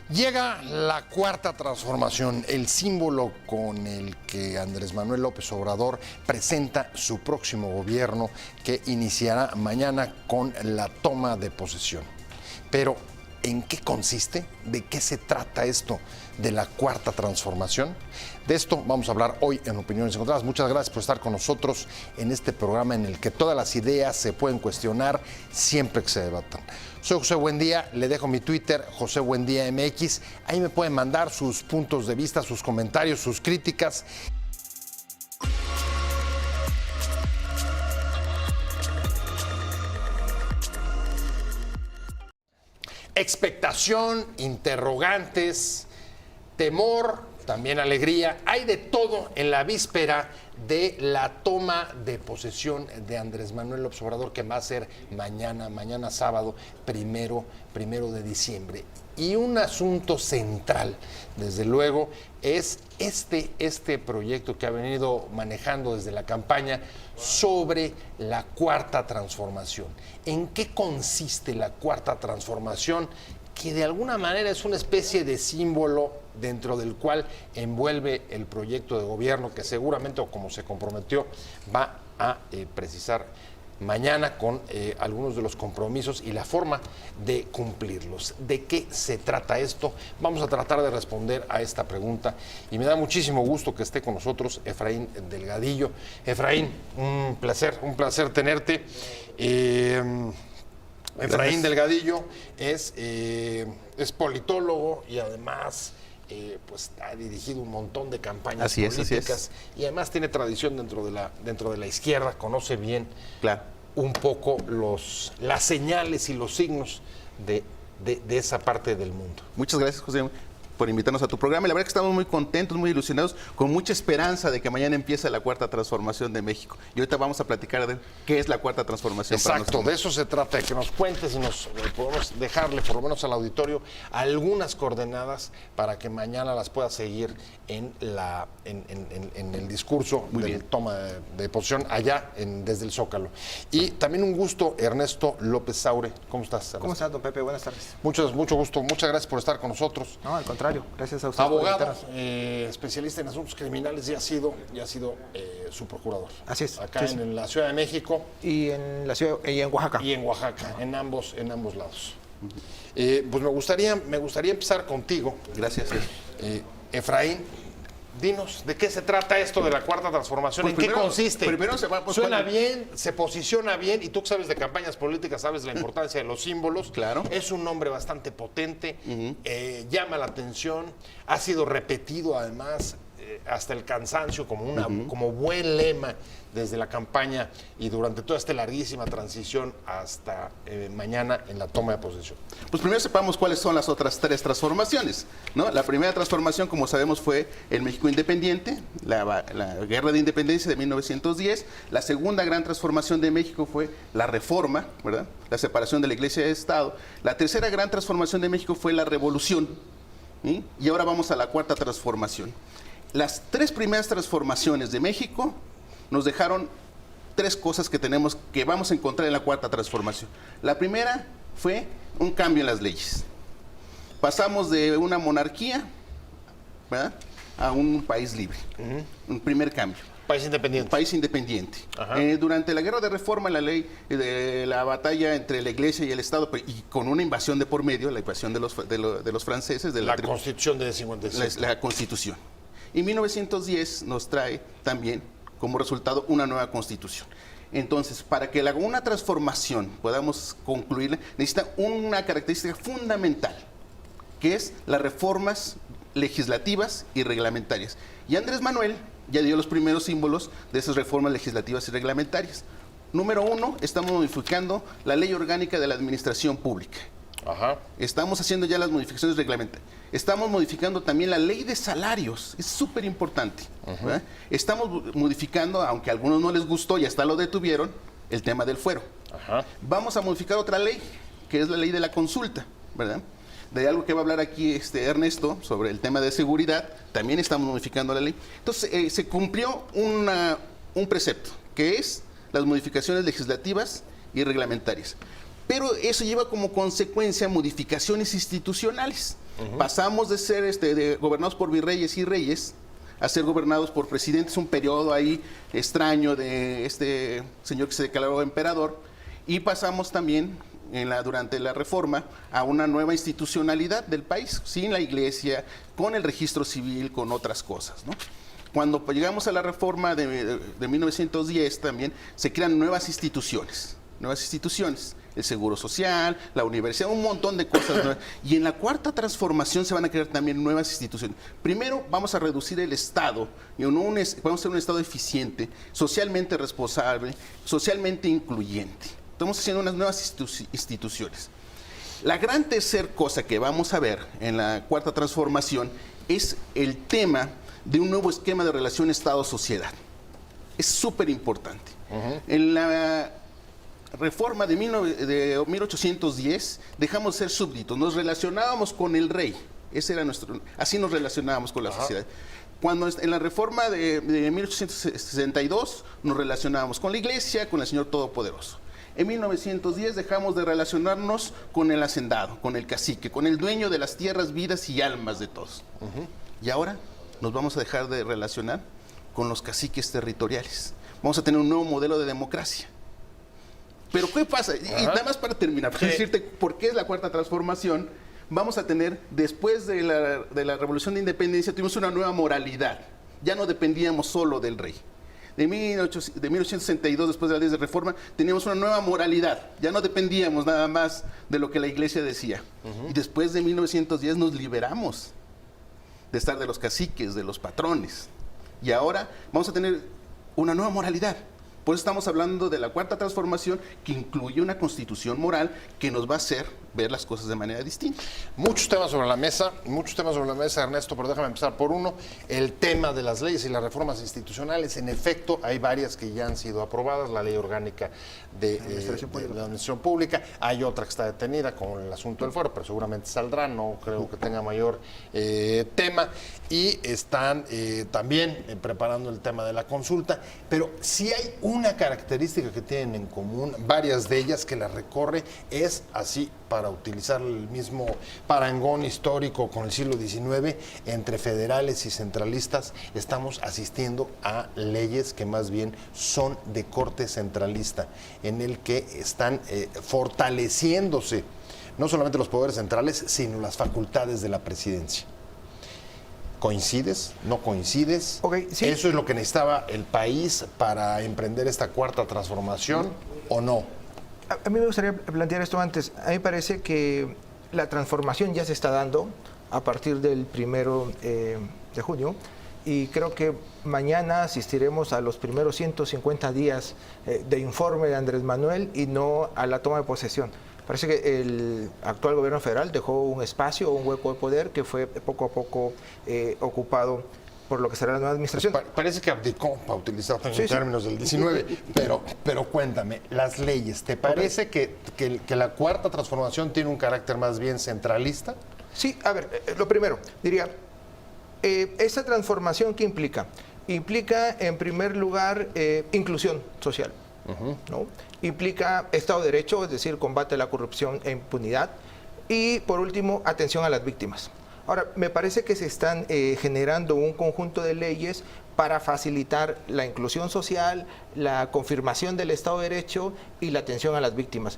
Llega la cuarta transformación, el símbolo con el que Andrés Manuel López Obrador presenta su próximo gobierno que iniciará mañana con la toma de posesión. Pero, ¿en qué consiste? ¿De qué se trata esto de la cuarta transformación? De esto vamos a hablar hoy en Opiniones Encontradas. Muchas gracias por estar con nosotros en este programa en el que todas las ideas se pueden cuestionar siempre que se debatan. Soy José Buendía, le dejo mi Twitter, José Buendía MX. Ahí me pueden mandar sus puntos de vista, sus comentarios, sus críticas. Expectación, interrogantes, temor, también alegría. Hay de todo en la víspera de la toma de posesión de Andrés Manuel López Obrador, que va a ser mañana sábado, primero de diciembre. Y un asunto central, desde luego, es este proyecto que ha venido manejando desde la campaña sobre la cuarta transformación. ¿En qué consiste la cuarta transformación? Que de alguna manera es una especie de símbolo dentro del cual envuelve el proyecto de gobierno que seguramente, o como se comprometió, va a precisar mañana con algunos de los compromisos y la forma de cumplirlos. ¿De qué se trata esto? Vamos a tratar de responder a esta pregunta y me da muchísimo gusto que esté con nosotros Efraín Delgadillo. Efraín, un placer tenerte. Efraín Delgadillo es politólogo y además pues ha dirigido un montón de campañas políticas y además tiene tradición dentro de la izquierda, conoce bien un poco las señales y los signos de esa parte del mundo. Muchas gracias, José, por invitarnos a tu programa. Y la verdad que estamos muy contentos, muy ilusionados, con mucha esperanza de que mañana empiece la cuarta transformación de México. Y ahorita vamos a platicar de qué es la cuarta transformación. Exacto, de eso se trata, de que nos cuentes y nos podemos dejarle, por lo menos al auditorio, algunas coordenadas para que mañana las pueda seguir en el discurso de toma de posesión allá desde el Zócalo. Y también un gusto, Ernesto López Saure. ¿Cómo estás, Ernesto? ¿Cómo estás, don Pepe? Buenas tardes. Mucho gusto, muchas gracias por estar con nosotros. No, al contrario. Gracias a usted. Abogado, especialista en asuntos criminales y ha sido su procurador. Así es. Acá en la Ciudad de México. Y en la ciudad y en Oaxaca. Y en Oaxaca, en ambos lados. Pues me gustaría empezar contigo. Gracias. Efraín, dinos, ¿de qué se trata esto de la cuarta transformación? Pues ¿En qué consiste? Suena ¿cuál? bien, se posiciona bien, y tú que sabes de campañas políticas, sabes de la importancia de los símbolos. Claro. Es un nombre bastante potente, llama la atención, ha sido repetido además hasta el cansancio como buen lema desde la campaña y durante toda esta larguísima transición hasta mañana en la toma de posesión. Pues primero sepamos cuáles son las otras tres transformaciones, ¿no? La primera transformación, como sabemos, fue el México independiente, la Guerra de Independencia de 1910. La segunda gran transformación de México fue la Reforma, ¿verdad? La separación de la Iglesia y del Estado. La tercera gran transformación de México fue la Revolución, ¿sí? Y ahora vamos a la cuarta transformación. Las tres primeras transformaciones de México nos dejaron tres cosas que vamos a encontrar en la cuarta transformación. La primera fue un cambio en las leyes. Pasamos de una monarquía, ¿verdad?, a un país libre. Un primer cambio. País independiente. País independiente. Durante la Guerra de Reforma, la ley de la batalla entre la Iglesia y el Estado, y con una invasión de por medio, la invasión de los franceses. De la Constitución de 57. La Constitución. Y 1910 nos trae también como resultado una nueva Constitución. Entonces, para que una transformación podamos concluirla, necesita una característica fundamental, que es las reformas legislativas y reglamentarias. Y Andrés Manuel ya dio los primeros símbolos de esas reformas legislativas y reglamentarias. Número uno, estamos modificando la Ley Orgánica de la Administración Pública. Estamos haciendo ya las modificaciones reglamentarias. Estamos modificando también la ley de salarios, es súper importante. Estamos modificando, aunque a algunos no les gustó y hasta lo detuvieron, el tema del fuero. Vamos a modificar otra ley, que es la ley de la consulta, ¿verdad? De algo que va a hablar aquí Ernesto sobre el tema de seguridad, también estamos modificando la ley. Entonces, se cumplió un precepto, que es las modificaciones legislativas y reglamentarias. Pero eso lleva como consecuencia modificaciones institucionales. Pasamos de ser gobernados por virreyes y reyes a ser gobernados por presidentes, un periodo ahí extraño de este señor que se declaró emperador, y pasamos también durante la reforma a una nueva institucionalidad del país, sin la iglesia, con el registro civil, con otras cosas, ¿no? Cuando llegamos a la reforma de 1910 también se crean nuevas instituciones, el Seguro Social, la universidad, un montón de cosas nuevas. Y en la cuarta transformación se van a crear también nuevas instituciones. Primero vamos a reducir el Estado, vamos a ser un Estado eficiente, socialmente responsable, socialmente incluyente. Estamos haciendo unas nuevas instituciones. La gran tercera cosa que vamos a ver en la cuarta transformación es el tema de un nuevo esquema de relación Estado-sociedad. Es súper importante. En la reforma de 1810 dejamos de ser súbditos, nos relacionábamos con el rey. Así nos relacionábamos con la sociedad. Cuando en la reforma de 1862 nos relacionábamos con la iglesia, con el Señor Todopoderoso. En 1910 dejamos de relacionarnos con el hacendado, con el cacique, con el dueño de las tierras, vidas y almas de todos. Y ahora nos vamos a dejar de relacionar con los caciques territoriales. Vamos a tener un nuevo modelo de democracia. Pero ¿qué pasa? Y nada más para terminar, para decirte por qué es la cuarta transformación, vamos a tener, después de la Revolución de Independencia, tuvimos una nueva moralidad. Ya no dependíamos solo del rey. De 1862, después de la ley de reforma, teníamos una nueva moralidad. Ya no dependíamos nada más de lo que la iglesia decía. Y después de 1910 nos liberamos de estar de los caciques, de los patrones. Y ahora vamos a tener una nueva moralidad. Por eso estamos hablando de la cuarta transformación, que incluye una constitución moral que nos va a hacer ver las cosas de manera distinta. Muchos temas sobre la mesa, Ernesto, pero déjame empezar por uno. El tema de las leyes y las reformas institucionales. En efecto, hay varias que ya han sido aprobadas, la ley orgánica de la administración pública. Hay otra que está detenida con el asunto del fuero, pero seguramente saldrá, no creo que tenga mayor tema. Y están también preparando el tema de la consulta. Pero sí hay una característica que tienen en común, varias de ellas, que la recorre, es así, para utilizar el mismo parangón histórico con el siglo XIX, entre federales y centralistas, estamos asistiendo a leyes que más bien son de corte centralista, en el que están fortaleciéndose no solamente los poderes centrales, sino las facultades de la presidencia. ¿Coincides? ¿No coincides? Okay, sí. ¿Eso es lo que necesitaba el país para emprender esta cuarta transformación o no? A mí me gustaría plantear esto antes. A mí me parece que la transformación ya se está dando a partir del 1 de junio y creo que mañana asistiremos a los primeros 150 días de informe de Andrés Manuel y no a la toma de posesión. Parece que el actual gobierno federal dejó un espacio, un hueco de poder que fue poco a poco ocupado por lo que será la nueva administración. Parece que abdicó, para utilizar términos del 19, pero cuéntame, las leyes, ¿te parece que la cuarta transformación tiene un carácter más bien centralista? Sí, a ver, lo primero, diría, esa transformación, ¿qué implica? Implica, en primer lugar, inclusión social, ¿no? Implica Estado de Derecho, es decir, combate a la corrupción e impunidad, y, por último, atención a las víctimas. Ahora, me parece que se están generando un conjunto de leyes para facilitar la inclusión social, la confirmación del Estado de Derecho y la atención a las víctimas.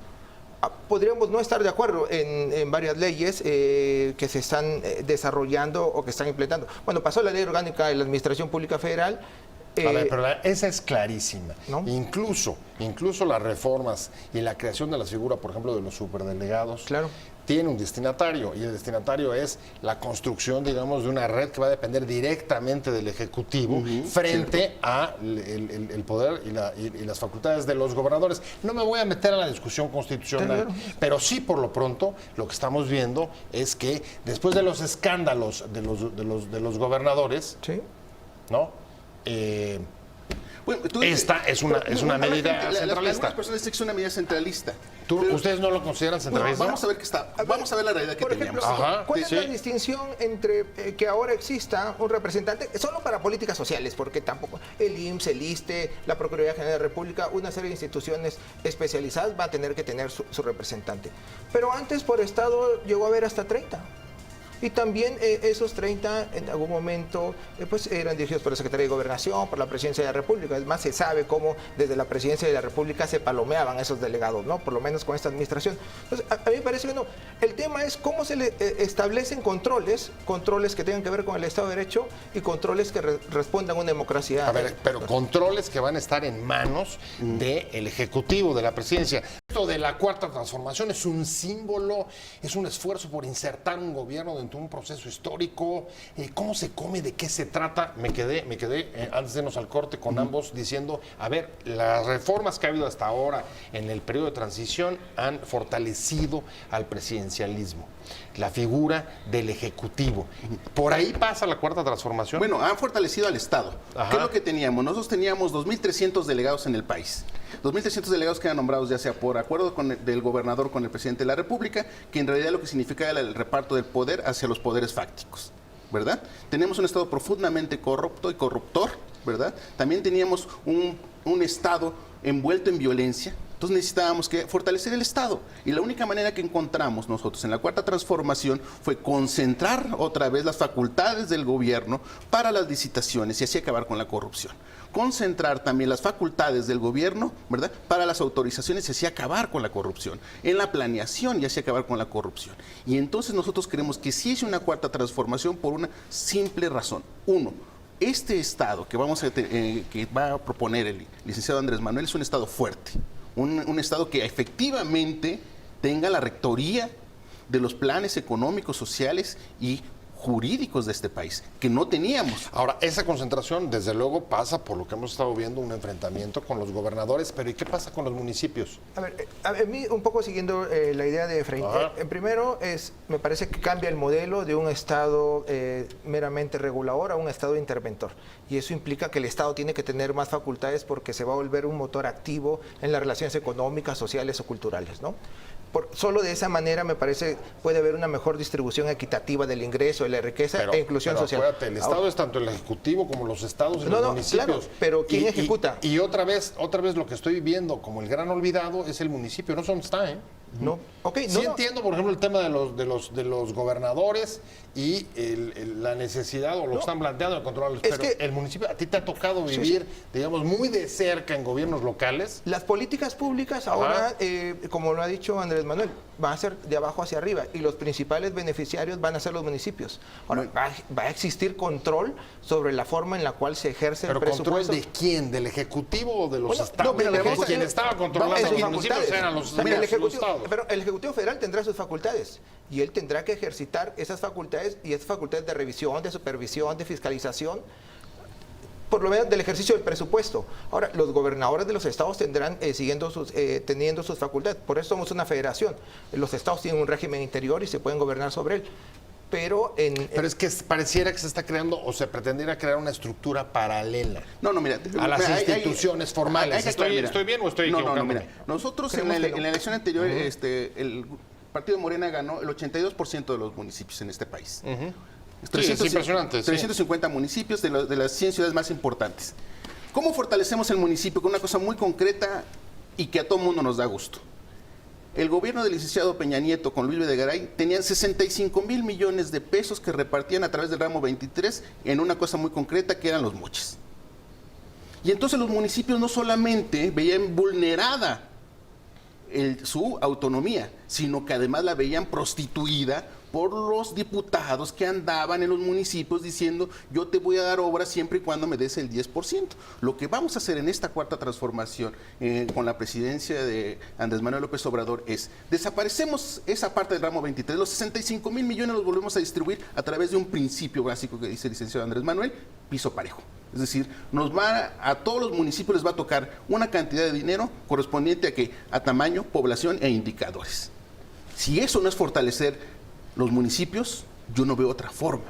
Podríamos no estar de acuerdo en varias leyes que se están desarrollando o que están implementando. Bueno, pasó la Ley Orgánica de la Administración Pública Federal. A ver, pero esa es clarísima. ¿No? Incluso las reformas y la creación de la figura, por ejemplo, de los superdelegados, Claro. tiene un destinatario, y el destinatario es la construcción, digamos, de una red que va a depender directamente del Ejecutivo frente a el poder y las facultades de los gobernadores. No me voy a meter a la discusión constitucional, pero sí, por lo pronto, lo que estamos viendo es que después de los escándalos de los gobernadores, ¿Sí? ¿no? Bueno, Esta es una medida centralista. Algunas personas dicen que es una medida centralista. ¿Ustedes no lo consideran centralista? Vamos a ver qué está. Vamos a ver la realidad que Por ejemplo, teníamos. Ajá, ¿cuál es sí. la distinción entre que ahora exista un representante, solo para políticas sociales, porque tampoco el IMSS, el ISSSTE, la Procuraduría General de la República, una serie de instituciones especializadas va a tener que tener su representante? Pero antes por estado llegó a haber hasta 30. Y también esos 30 en algún momento pues eran dirigidos por la Secretaría de Gobernación, por la Presidencia de la República. Además, se sabe cómo desde la Presidencia de la República se palomeaban esos delegados, ¿no? Por lo menos con esta administración. Entonces, a mí me parece que no. El tema es cómo se le establecen controles que tengan que ver con el Estado de Derecho y controles que respondan a una democracia. A ver, pero controles que van a estar en manos del Ejecutivo, de la Presidencia. Esto de la Cuarta Transformación es un símbolo, es un esfuerzo por insertar un gobierno dentro de un proceso histórico. ¿Cómo se come? ¿De qué se trata? Me quedé antes de irnos al corte con ambos diciendo, a ver, las reformas que ha habido hasta ahora en el periodo de transición han fortalecido al presidencialismo, la figura del Ejecutivo. ¿Por ahí pasa la Cuarta Transformación? Bueno, han fortalecido al Estado. Ajá. ¿Qué es lo que teníamos? Nosotros teníamos 2.300 delegados en el país. 2.300 delegados que eran nombrados ya sea por acuerdo del gobernador con el presidente de la República, que en realidad lo que significaba era el reparto del poder hacia los poderes fácticos, ¿verdad? Tenemos un Estado profundamente corrupto y corruptor, ¿verdad? También teníamos un Estado envuelto en violencia. Entonces necesitábamos que fortalecer el Estado. Y la única manera que encontramos nosotros en la Cuarta Transformación fue concentrar otra vez las facultades del gobierno para las licitaciones y así acabar con la corrupción. Concentrar también las facultades del gobierno, ¿verdad?, para las autorizaciones y así acabar con la corrupción. En la planeación y así acabar con la corrupción. Y entonces nosotros creemos que sí es una Cuarta Transformación por una simple razón. Uno, este Estado que va a proponer el licenciado Andrés Manuel es un Estado fuerte. Un Estado que efectivamente tenga la rectoría de los planes económicos, sociales y jurídicos de este país, que no teníamos. Ahora, esa concentración, desde luego, pasa por lo que hemos estado viendo, un enfrentamiento con los gobernadores, pero ¿y qué pasa con los municipios? A mí, un poco siguiendo la idea de Efraín, primero me parece que cambia el modelo de un Estado meramente regulador a un Estado interventor. Y eso implica que el Estado tiene que tener más facultades porque se va a volver un motor activo en las relaciones económicas, sociales o culturales, ¿no? Solo de esa manera me parece puede haber una mejor distribución equitativa del ingreso, de la riqueza e inclusión social. Acuérdate, el Estado es tanto el Ejecutivo como los estados y los municipios. Claro, pero ¿quién ejecuta? Y otra vez lo que estoy viendo como el gran olvidado es el municipio, no sé dónde está, ¿eh? No, sí entiendo, por ejemplo, el tema de los gobernadores y la necesidad o lo que están planteando de controlarlos, pero el municipio, a ti te ha tocado vivir, digamos, muy de cerca en gobiernos locales. Las políticas públicas ahora, como lo ha dicho Andrés Manuel, van a ser de abajo hacia arriba y los principales beneficiarios van a ser los municipios. Ahora, va a existir control sobre la forma en la cual se ejerce el presupuesto. ¿Pero control de quién? ¿Del Ejecutivo o de los estados? Quien estaba controlando los los municipios eran los estados. Pero el Ejecutivo Federal tendrá sus facultades y él tendrá que ejercitar esas facultades y esas facultades de revisión, de supervisión, de fiscalización, por lo menos del ejercicio del presupuesto. Ahora, los gobernadores de los estados tendrán teniendo sus facultades. Por eso somos una federación. Los estados tienen un régimen interior y se pueden gobernar sobre él. Pero es que pareciera que se está creando o se pretendiera crear una estructura paralela mira, a las instituciones formales. ¿Estoy bien o estoy equivocado? No, mira. Nosotros en la elección anterior, el Partido Morena ganó el 82% de los municipios en este país. Es impresionante. 350 municipios de las 100 ciudades más importantes. ¿Cómo fortalecemos el municipio? Con una cosa muy concreta y que a todo mundo nos da gusto. El gobierno del licenciado Peña Nieto con Luis Videgaray tenían 65,000 millones de pesos que repartían a través del ramo 23 en una cosa muy concreta que eran los moches. Y entonces los municipios no solamente veían vulnerada su autonomía, sino que además la veían prostituida por los diputados que andaban en los municipios diciendo yo te voy a dar obras siempre y cuando me des el 10%. Lo que vamos a hacer en esta Cuarta Transformación con la presidencia de Andrés Manuel López Obrador es desaparecemos esa parte del ramo 23, los 65,000 millones los volvemos a distribuir a través de un principio básico que dice el licenciado Andrés Manuel, piso parejo. Es decir, a todos los municipios les va a tocar una cantidad de dinero correspondiente a tamaño, población e indicadores. Si eso no es fortalecer los municipios, yo no veo otra forma,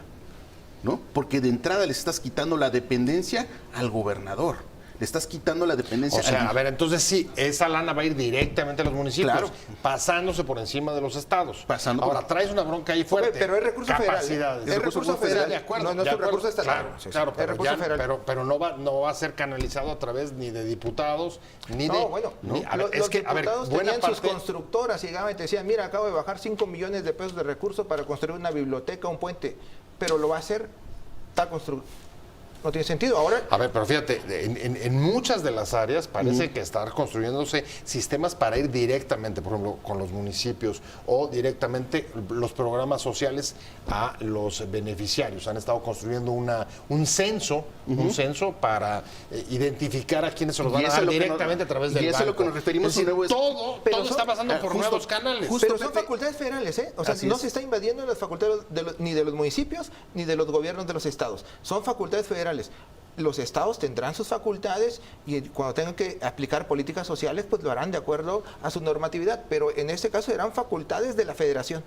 ¿no? Porque de entrada les estás quitando la dependencia al gobernador. Le estás quitando la dependencia. O sea, a ver, entonces sí, esa lana va a ir directamente a los municipios, Claro. pasándose por encima de los estados. Pasando Ahora, por- traes una bronca ahí fuerte. Pero es recurso federal. Capacidades. Es recurso federal. De acuerdo, No, no es de un acuerdo. recurso estatal. Claro, Sí, sí. claro, Es pero, recurso federal. pero no va a ser canalizado a través ni de diputados, ni de... No, bueno, ni- a ver, los es que, a ver, diputados buena tenían sus parte... constructoras y llegaban y te decían, mira, acabo de bajar 5 millones de pesos de recursos para construir una biblioteca, un puente, pero lo va a hacer tal constructor. No tiene sentido. Ahora, A ver, pero fíjate, en muchas de las áreas parece que están construyéndose sistemas para ir directamente, por ejemplo, con los municipios o directamente los programas sociales a los beneficiarios. Han estado construyendo un censo para identificar a quienes se los van Y a eso dar es lo que directamente nos- a través y del eso banco. es lo que nos referimos Es decir, a nuevos- todo está pasando por justo- nuevos canales. justo- pero son Pepe. facultades federales, ¿eh? O sea, Así no es. se está invadiendo las facultades ni de los municipios ni de los gobiernos de los estados. Son facultades federales. Los estados tendrán sus facultades y cuando tengan que aplicar políticas sociales, pues lo harán de acuerdo a su normatividad. Pero en este caso eran facultades de la federación.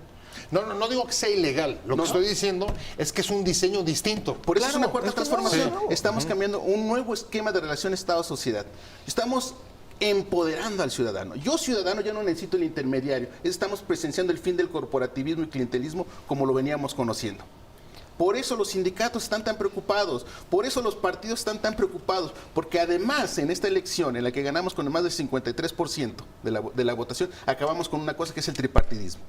No digo que sea ilegal. Lo No. que estoy diciendo es que es un diseño distinto. Por eso Claro, es una cuarta es que no, transformación. sí. Estamos cambiando un nuevo esquema de relación Estado-sociedad. Estamos empoderando al ciudadano. Yo, ciudadano, ya no necesito el intermediario. Estamos presenciando el fin del corporativismo y clientelismo como lo veníamos conociendo. Por eso los sindicatos están tan preocupados, por eso los partidos están tan preocupados, porque además en esta elección en la que ganamos con más del 53% de la votación, acabamos con una cosa que es el tripartidismo.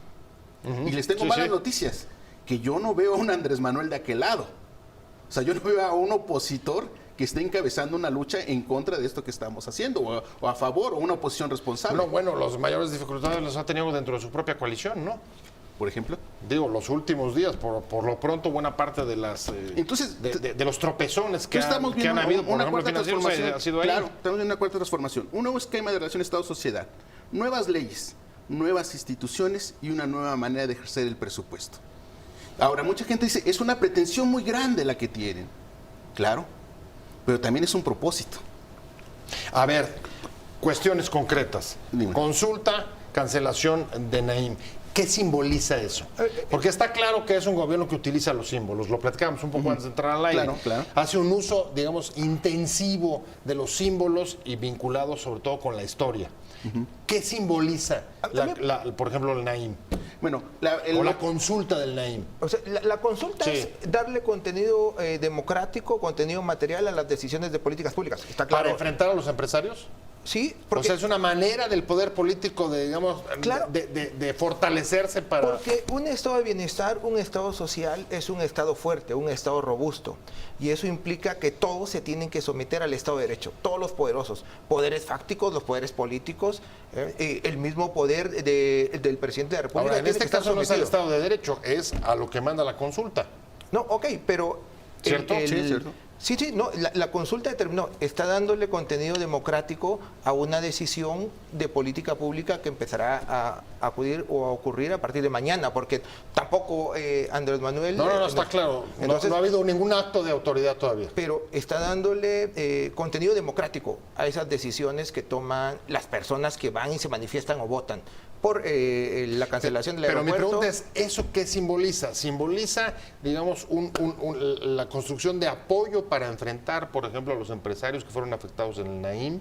Y les tengo Sí, malas sí. noticias, que yo no veo a un Andrés Manuel de aquel lado. O sea, yo no veo a un opositor que esté encabezando una lucha en contra de esto que estamos haciendo, o a favor, o una oposición responsable. No, bueno, los mayores dificultades las ha tenido dentro de su propia coalición, ¿no? Por ejemplo. Digo, los últimos días, por lo pronto, buena parte de las Entonces, de los tropezones que, Estamos que viendo han habido, por una ejemplo, cuarta financieros transformación. ha sido ahí. Claro, estamos viendo una cuarta transformación. Un nuevo esquema de relación Estado-sociedad, nuevas leyes, nuevas instituciones y una nueva manera de ejercer el presupuesto. Ahora, mucha gente dice, es una pretensión muy grande la que tienen. Claro, pero también es un propósito. A ver, cuestiones concretas. Dime. Consulta, cancelación de Naim. ¿Qué simboliza eso? Porque está claro que es un gobierno que utiliza los símbolos. Lo platicamos un poco antes de entrar al aire. Claro, claro. Hace un uso, digamos, intensivo de los símbolos y vinculado sobre todo con la historia. ¿Qué simboliza, por ejemplo, el Naim? Bueno, O la consulta del Naim. O sea, la consulta Sí. es darle contenido democrático, contenido material a las decisiones de políticas públicas. Está claro. ¿Para enfrentar a los empresarios? Sí, O porque, sea, es una manera del poder político de, digamos, Claro. de fortalecerse para... porque un estado de bienestar, un estado social, es un estado fuerte, un estado robusto. Y eso implica que todos se tienen que someter al Estado de Derecho, todos los poderosos, poderes fácticos, los poderes políticos, el mismo poder del presidente de la República. Ahora, en tiene este que estar caso no es al sometido. Estado de Derecho, es a lo que manda la consulta. No, ok, pero... ¿Cierto? Sí, es cierto. Sí, no, la consulta determinó, está dándole contenido democrático a una decisión de política pública que empezará a acudir o a ocurrir a partir de mañana, porque tampoco Andrés Manuel... No, está claro. Entonces, no ha habido ningún acto de autoridad todavía. pero está dándole contenido democrático a esas decisiones que toman las personas que van y se manifiestan o votan por la cancelación del Pero mi aeropuerto. pregunta es, ¿eso qué simboliza? Simboliza, digamos, la construcción de apoyo para enfrentar, por ejemplo, a los empresarios que fueron afectados en el Naim.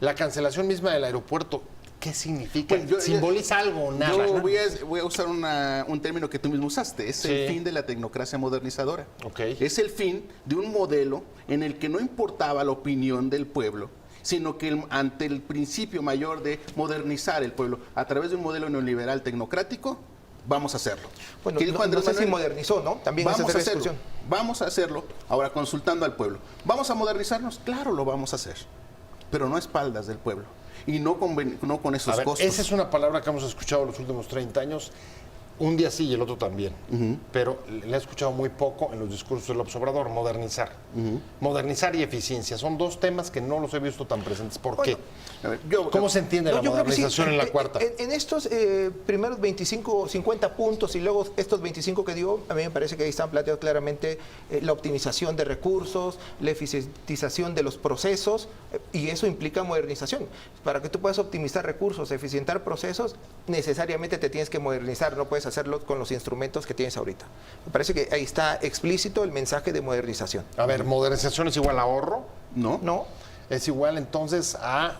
La cancelación misma del aeropuerto, ¿qué significa? Bueno, ¿Simboliza algo o nada? Yo voy a usar un término que tú mismo usaste, es Sí. el fin de la tecnocracia modernizadora. Ok. Es el fin de un modelo en el que no importaba la opinión del pueblo, sino que ante el principio mayor de modernizar el pueblo a través de un modelo neoliberal tecnocrático, vamos a hacerlo. Bueno, ¿Qué dijo no Andrés sé si Manuel? modernizó, ¿no? También esa Vamos es a otra hacerlo. discusión. Vamos a hacerlo, ahora consultando al pueblo. ¿Vamos a modernizarnos? Claro, lo vamos a hacer, pero no a espaldas del pueblo y no con esos A ver, costos. esa es una palabra que hemos escuchado los últimos 30 años. Un día sí y el otro también. Pero le he escuchado muy poco en los discursos del observador, modernizar. Modernizar y eficiencia. Son dos temas que no los he visto tan presentes. ¿Por qué? A ver, ¿Cómo se entiende la yo creo que sí. modernización en la cuarta? En estos primeros 25, 50 puntos y luego estos 25 que dio, a mí me parece que ahí están planteados claramente la optimización de recursos, la eficientización de los procesos, y eso implica modernización. Para que tú puedas optimizar recursos, eficientar procesos, necesariamente te tienes que modernizar, no puedes hacerlo con los instrumentos que tienes ahorita. Me parece que ahí está explícito el mensaje de modernización. A ver, modernización es igual a ahorro. ¿No? ¿No? ¿Es igual entonces a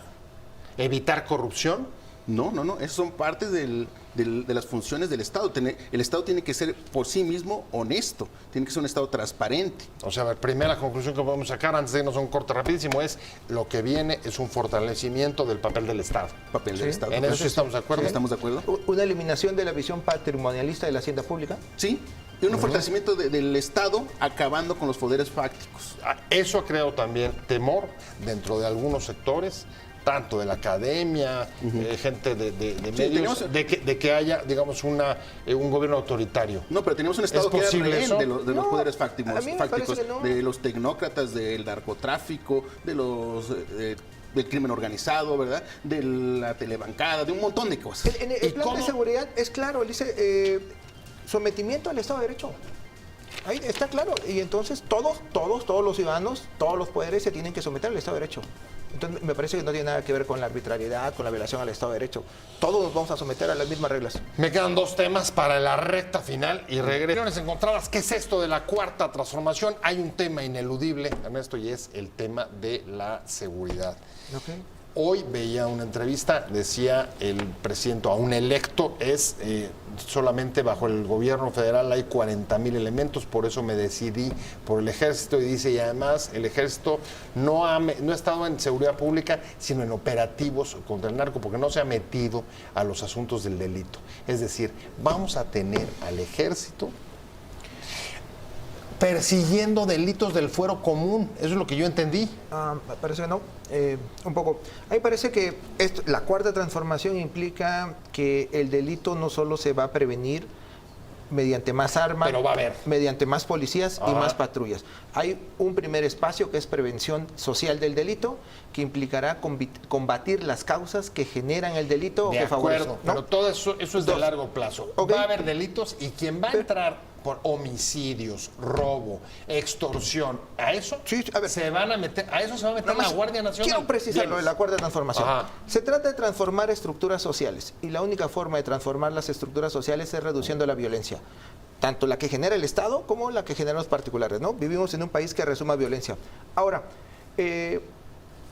evitar corrupción? No, esas son partes de las funciones del Estado. El Estado tiene que ser por sí mismo honesto, tiene que ser un Estado transparente. O sea, la primera conclusión que podemos sacar antes de irnos a un corte rapidísimo es lo que viene es un fortalecimiento del papel del Estado. Papel del Estado. En eso sí estamos de acuerdo. Sí, ¿estamos de acuerdo? Una eliminación de la visión patrimonialista de la hacienda pública. Sí, y un fortalecimiento del Estado acabando con los poderes fácticos. Eso ha creado también temor dentro de algunos sectores, tanto de la academia, gente de medios, de que haya, digamos, un gobierno autoritario. No, pero tenemos un Estado que posible rehén eso? de los poderes fácticos, a mí me parece que no. de los tecnócratas, del narcotráfico, del crimen organizado, ¿verdad? De la telebancada, de un montón de cosas. En el plan de seguridad es claro, él dice sometimiento al Estado de Derecho. Ahí está claro. Y entonces todos los ciudadanos, todos los poderes se tienen que someter al Estado de Derecho. Entonces me parece que no tiene nada que ver con la arbitrariedad, con la violación al Estado de Derecho. Todos nos vamos a someter a las mismas reglas. Me quedan 2 temas para la recta final y regresiones encontradas. ¿Qué es esto de la cuarta transformación? Hay un tema ineludible, Ernesto, y es el tema de la seguridad. Okay. Hoy veía una entrevista, decía el presidente, a un electo, solamente bajo el gobierno federal hay 40,000 elementos, por eso me decidí por el ejército, y dice, y además el ejército no ha estado en seguridad pública, sino en operativos contra el narco, porque no se ha metido a los asuntos del delito. Es decir, vamos a tener al ejército persiguiendo delitos del fuero común. Eso es lo que yo entendí. Parece que no. Un poco. A mí parece que la cuarta transformación implica que el delito no solo se va a prevenir mediante más armas, pero va a haber mediante más policías y más patrullas. Hay un primer espacio que es prevención social del delito, que implicará combatir las causas que generan el delito. De acuerdo, pero todo eso es de largo plazo. Okay. Va a haber delitos y quien va a entrar por homicidios, robo, extorsión, a eso se van a meter, la Guardia Nacional. Quiero precisar lo de la cuarta transformación. Se trata de transformar estructuras sociales, y la única forma de transformar las estructuras sociales es reduciendo la violencia, tanto la que genera el Estado como la que generan los particulares, ¿no? Vivimos en un país que resuma violencia. Ahora,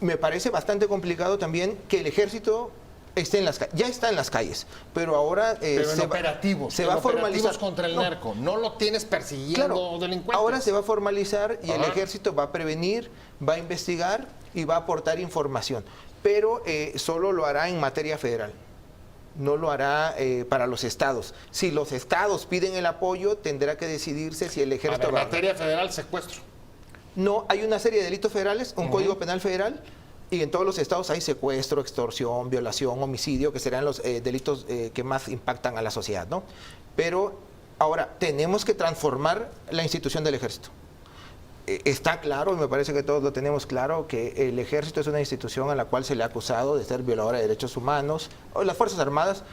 me parece bastante complicado también que el ejército ya está en las calles, pero ahora se va a formalizar contra el narco. No lo tienes persiguiendo delincuentes. Ahora se va a formalizar y el ejército va a prevenir, va a investigar y va a aportar información, pero solo lo hará en materia federal. No lo hará para los estados. Si los estados piden el apoyo, tendrá que decidirse si el ejército va a... En materia federal, secuestro. No, hay una serie de delitos federales, un código penal federal, y en todos los estados hay secuestro, extorsión, violación, homicidio, que serán los delitos que más impactan a la sociedad, ¿no? Pero ahora tenemos que transformar la institución del ejército. Está claro, y me parece que todos lo tenemos claro, que el ejército es una institución a la cual se le ha acusado de ser violadora de derechos humanos, o las Fuerzas Armadas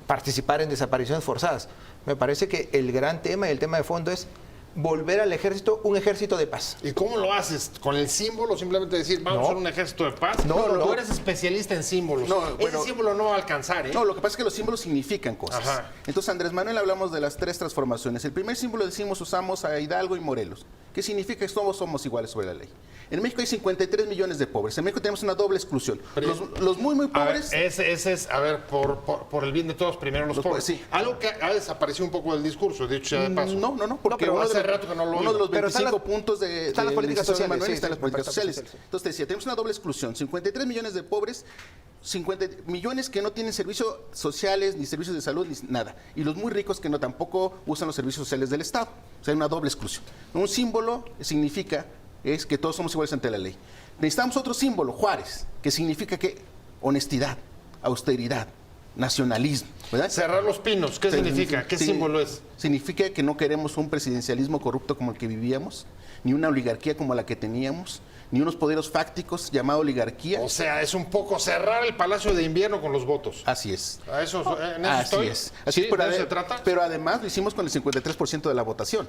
participar en desapariciones forzadas. Me parece que el gran tema y el tema de fondo es volver al ejército un ejército de paz. ¿Y cómo lo haces? ¿Con el símbolo? Simplemente decir, vamos a ser un ejército de paz. No, tú eres especialista en símbolos. Ese símbolo no va a alcanzar, ¿eh? No, lo que pasa es que los símbolos significan cosas. Entonces, Andrés Manuel, hablamos de las 3 transformaciones. El primer símbolo usamos a Hidalgo y Morelos, que significa que todos somos iguales sobre la ley. En México hay 53 millones de pobres. En México tenemos una doble exclusión. Los muy pobres... Ese es, por el bien de todos, primero los pobres. Sí. Algo que ha desaparecido un poco del discurso, dicho sea de paso. No, porque hace rato que no lo uno de los pero 25 puntos de las políticas sociales, Manuel están las políticas sociales. sociales. Entonces, decía, tenemos una doble exclusión. 53 millones de pobres, 50 millones que no tienen servicios sociales, ni servicios de salud, ni nada. Y los muy ricos que tampoco usan los servicios sociales del Estado. O sea, hay una doble exclusión. Un símbolo significa es que todos somos iguales ante la ley. Necesitamos otro símbolo, Juárez, que significa que honestidad, austeridad, nacionalismo, ¿verdad? Cerrar los pinos, ¿qué significa? ¿Qué símbolo es? Significa que no queremos un presidencialismo corrupto como el que vivíamos, ni una oligarquía como la que teníamos, ni unos poderes fácticos llamada oligarquía. O sea, es un poco cerrar el Palacio de Invierno con los votos. Así es. En eso Así es. ¿Sí? Pero, ¿De eso se trata? Pero además lo hicimos con el 53% de la votación.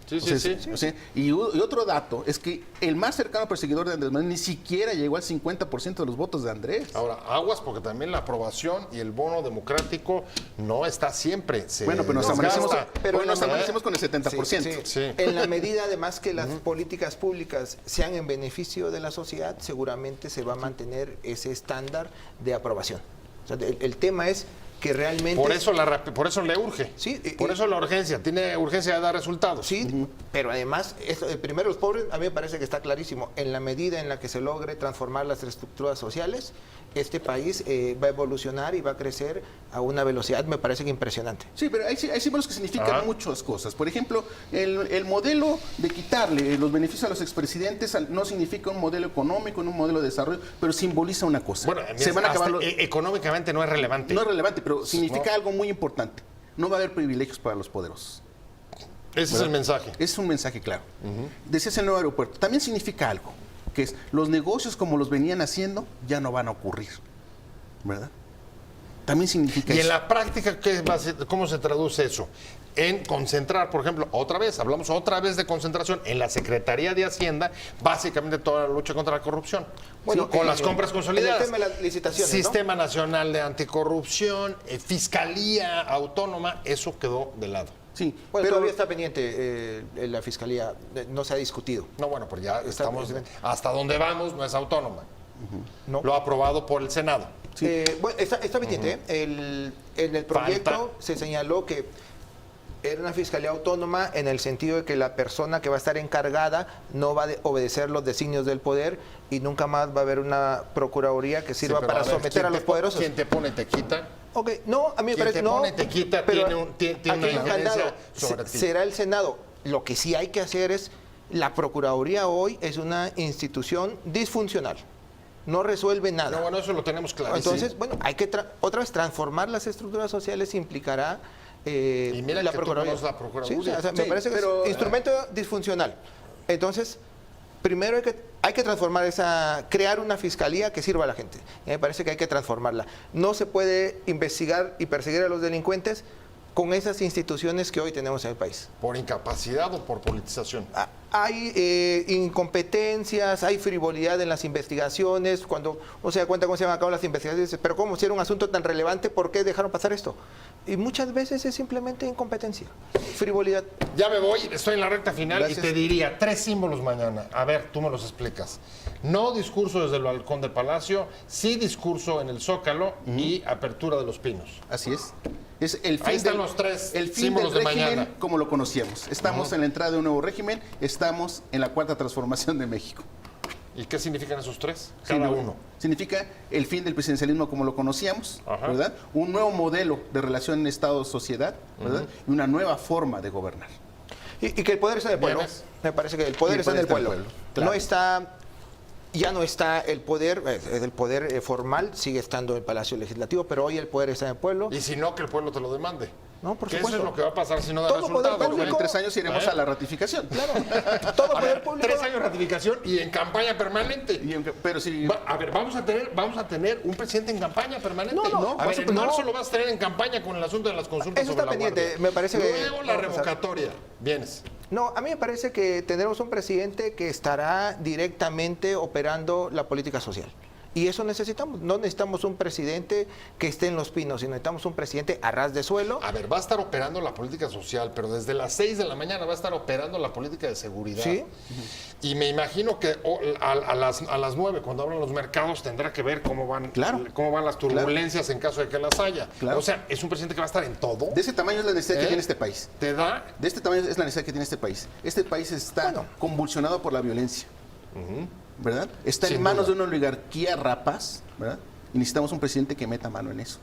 Sí, O sea, sí, sí. o sea, y otro dato es que el más cercano perseguidor de Andrés Manuel ni siquiera llegó al 50% de los votos de Andrés. Ahora, aguas porque también la aprobación y el bono democrático no está siempre. Bueno, pero nos desgasta. amanecemos, pero hoy nos en la- amanecemos con el 70%. Sí, sí. Sí. En la medida además que las políticas públicas sean en beneficio de la sociedad, seguramente se va a mantener ese estándar de aprobación. O sea, el tema es que realmente... Por eso le urge. Sí, Por eso la urgencia. Tiene urgencia de dar resultados. Sí, pero además, primero los pobres, a mí me parece que está clarísimo, en la medida en la que se logre transformar las estructuras sociales, este país va a evolucionar y va a crecer a una velocidad, me parece que impresionante. Sí, pero hay símbolos que significan Ajá. muchas cosas. Por ejemplo, el modelo de quitarle los beneficios a los expresidentes no significa un modelo económico, no un modelo de desarrollo, pero simboliza una cosa. Bueno, Se van a acabar económicamente no es relevante. no es relevante, pero significa No. algo muy importante. No va a haber privilegios para los poderosos. Ese es el mensaje. Es un mensaje claro. Decías el nuevo aeropuerto. También significa algo, que es los negocios como los venían haciendo ya no van a ocurrir. ¿Verdad? También significa Y en eso. la práctica, ¿cómo se traduce eso? En concentrar, por ejemplo, hablamos otra vez de concentración en la Secretaría de Hacienda, básicamente toda la lucha contra la corrupción. Bueno, Sí, con las compras consolidadas. en el tema de las licitaciones, ¿no? Sistema Nacional de Anticorrupción, Fiscalía Autónoma, eso quedó de lado. Sí, Bueno, pero todavía está pendiente la Fiscalía, no se ha discutido. No, bueno, pues ya estamos. presidente. Hasta donde vamos no es autónoma. ¿No? Lo ha aprobado por el Senado. Bueno, está pendiente. En el proyecto Falta. se señaló que era una fiscalía autónoma en el sentido de que la persona que va a estar encargada no va a obedecer los designios del poder y nunca más va a haber una procuraduría que sirva Sí, pero para a ver, someter ¿quién a los te poderosos. ¿Quién te pone, te quita? Ok, no, a mí me Quien parece te no. pone, te quita, pero tiene aquí una hay un injerencia candado. sobre ti. Será el Senado. Lo que sí hay que hacer es, la Procuraduría hoy es una institución disfuncional. No resuelve nada. No, bueno, eso lo tenemos claro. Entonces, bueno, hay que otra vez transformar las estructuras sociales implicará Y mira la que tú Procuraduría. conoces la Procuraduría. Sí, o sea, me Sí, parece que pero, es instrumento disfuncional. Entonces, primero hay que transformar crear una fiscalía que sirva a la gente. Y me parece que hay que transformarla. No se puede investigar y perseguir a los delincuentes con esas instituciones que hoy tenemos en el país. ¿Por incapacidad o por politización? Hay incompetencias, hay frivolidad en las investigaciones. Cuando uno se da cuenta cómo se van a cabo las investigaciones, dice, pero ¿cómo si era un asunto tan relevante? ¿Por qué dejaron pasar esto? Y muchas veces es simplemente incompetencia, frivolidad. Ya me voy, estoy en la recta final Gracias. y te diría 3 símbolos mañana. A ver, tú me los explicas. No discurso desde el balcón del Palacio, sí discurso en el Zócalo y apertura de los Pinos. así es. Es el fin Ahí están los tres el fin símbolos del de régimen mañana. como lo conocíamos. Estamos en la entrada de un nuevo régimen, estamos en la cuarta transformación de México. ¿Y qué significan esos tres? Sí, Cada no, uno. Significa el fin del presidencialismo como lo conocíamos, Ajá. ¿verdad? Un nuevo modelo de relación Estado-sociedad, ¿verdad? Y una nueva forma de gobernar. Y que el poder está en el pueblo. Vienes. Me parece que el poder Y el está en el poder pueblo. está en el pueblo, claro. No está, ya no está el poder formal, sigue estando en el Palacio Legislativo, pero hoy el poder está en el pueblo. Y si no, que el pueblo te lo demande. No, por que supuesto. eso es lo que va a pasar si no da Todo poder resultado. Bueno, público. en 3 años iremos ¿Eh? a la ratificación. Claro, todo A poder ver, público. 3 años de ratificación y en campaña permanente. Pero si A ver, vamos a tener un presidente en campaña permanente. No, no, a por ver, en supuesto, marzo no. lo vas a tener en campaña con el asunto de las consultas Eso sobre está la pendiente, Guardia. me parece que Luego la va a pasar. revocatoria. Vienes. No, a mí me parece que tenemos un presidente que estará directamente operando la política social. Y eso necesitamos. No necesitamos un presidente que esté en los pinos, sino necesitamos un presidente a ras de suelo. A ver, va a estar operando la política social, pero desde las 6 de la mañana va a estar operando la política de seguridad. Sí. Y me imagino que a las 9, cuando abran los mercados, tendrá que ver cómo van, Claro. cómo van las turbulencias en caso de que las haya. Claro. O sea, es un presidente que va a estar en todo. de ese tamaño es la necesidad que ¿Eh? tiene este país. Te da. De este tamaño es la necesidad que tiene este país. Este país está Bueno. convulsionado por la violencia, ¿verdad? Está Sin en manos duda. de una oligarquía rapaz, ¿verdad? Y necesitamos un presidente que meta mano en eso.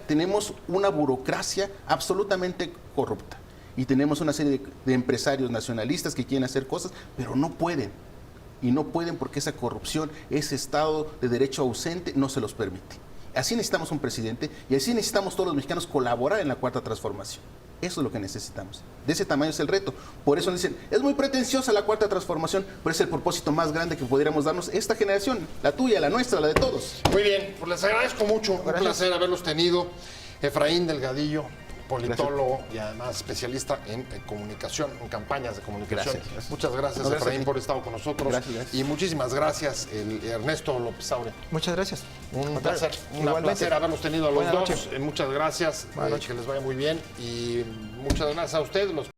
Tenemos una burocracia absolutamente corrupta y tenemos una serie de empresarios nacionalistas que quieren hacer cosas, pero no pueden. Y no pueden porque esa corrupción, ese Estado de derecho ausente no se los permite. Así necesitamos un presidente y así necesitamos todos los mexicanos colaborar en la cuarta transformación. Eso es lo que necesitamos. De ese tamaño es el reto. Por eso dicen, es muy pretenciosa la cuarta transformación, pero es el propósito más grande que pudiéramos darnos esta generación, la tuya, la nuestra, la de todos. Muy bien, pues les agradezco mucho. Un Gracias. placer haberlos tenido. Efraín Delgadillo, politólogo y además especialista en comunicación, en campañas de comunicación. Gracias. Muchas gracias, No, gracias Efraín, a ti. por estar con nosotros. Gracias. Y muchísimas gracias, Ernesto López Saure. Muchas gracias. Un placer, Igualmente. placer haberlos tenido a los Buenas dos. noches. Muchas gracias, Buenas noches. que les vaya muy bien y muchas gracias a ustedes.